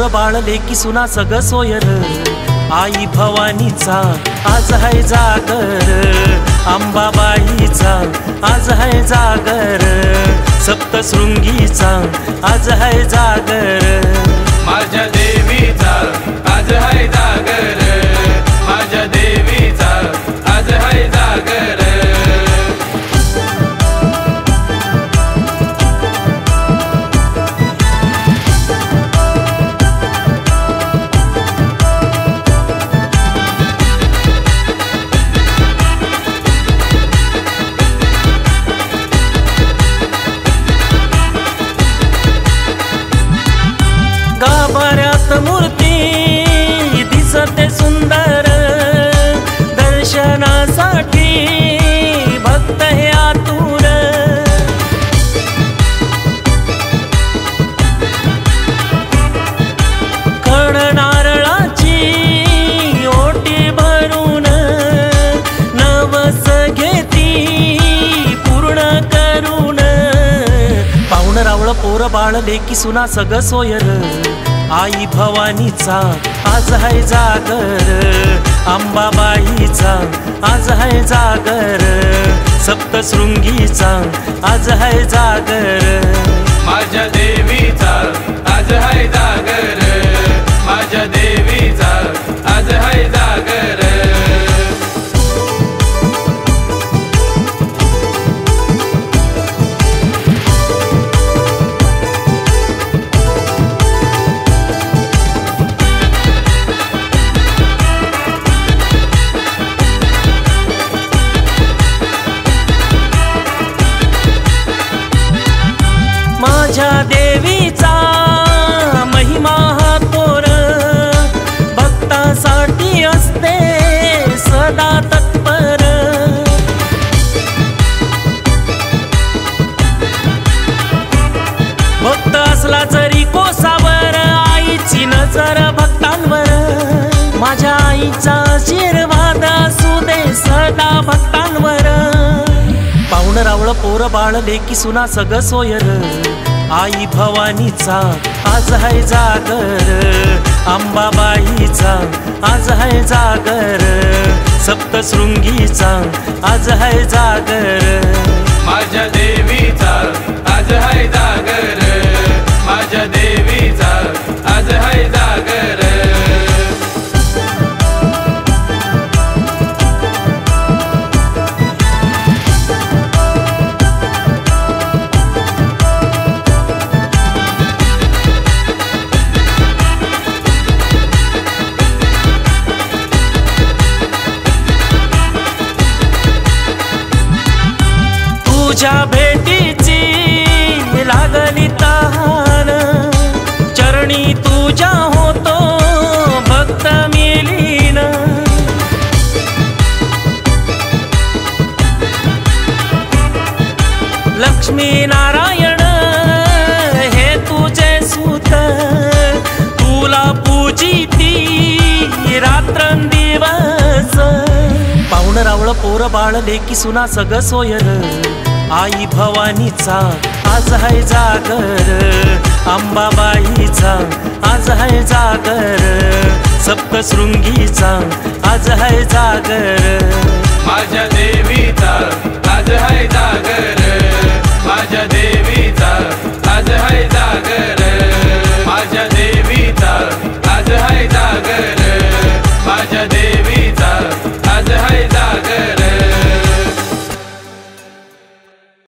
पोर बाळ लेकी सुना सग सोयर आई भवानीचा आज है जागर अंबाबाईचा आज है जागर सप्तशृंगीचा आज है जागर माझ्या देवीचा आज है जागर माझ्या देवीचा आज है जागर गाभाऱ्यात मूर्ती दिसते सुंदर दर्शनासाठी भक्त हे आतुर खड नारळाची ओटी भरून नवस घेती पूर्ण करून पाहुण रावळ पोर बाळ लेकी सुना सग सोयर आई भवानीचा आज है जागर अंबाबाईचा आज है जागर सप्तशृंगीचा आज है जागर माझ्या देवीचा आज है जागर माझ्या देवीचा आज है जागर माझ्या देवीचा महिमा हा तोर भक्तासाठी असते सदा तत्पर भक्त असला जरी कोसावर आईची नजर भक्तांवर माझ्या आईचा आशीर्वाद असू दे सदा भक्तांवर पाहुण रावळ पोर बाळ लेकी सुना सग सोयर आई भवानीचा आज है जागर अंबाबाईचा आज है जागर सप्तशृंगीचा आज है जागर माझ्या देवीचा आज है जागर माझ्या देवीचा आज है जागर तुझ्या भेटीची लागली तहान चरणी तुझ्या होतो भक्त मिलीन लक्ष्मी नारायण हे तुझे सूत तुला पूजिती रात्रंदिवस पाहुण रावळ पोर बाळ लेकी सुना सग सोयर आई भवानीचा आज है जागर अंबाबाईचा आज है जागर सप्तशृंगीचा आज है जागर माझ्या देवीचा आज है जागर माझ्या देवीचा आज है जागर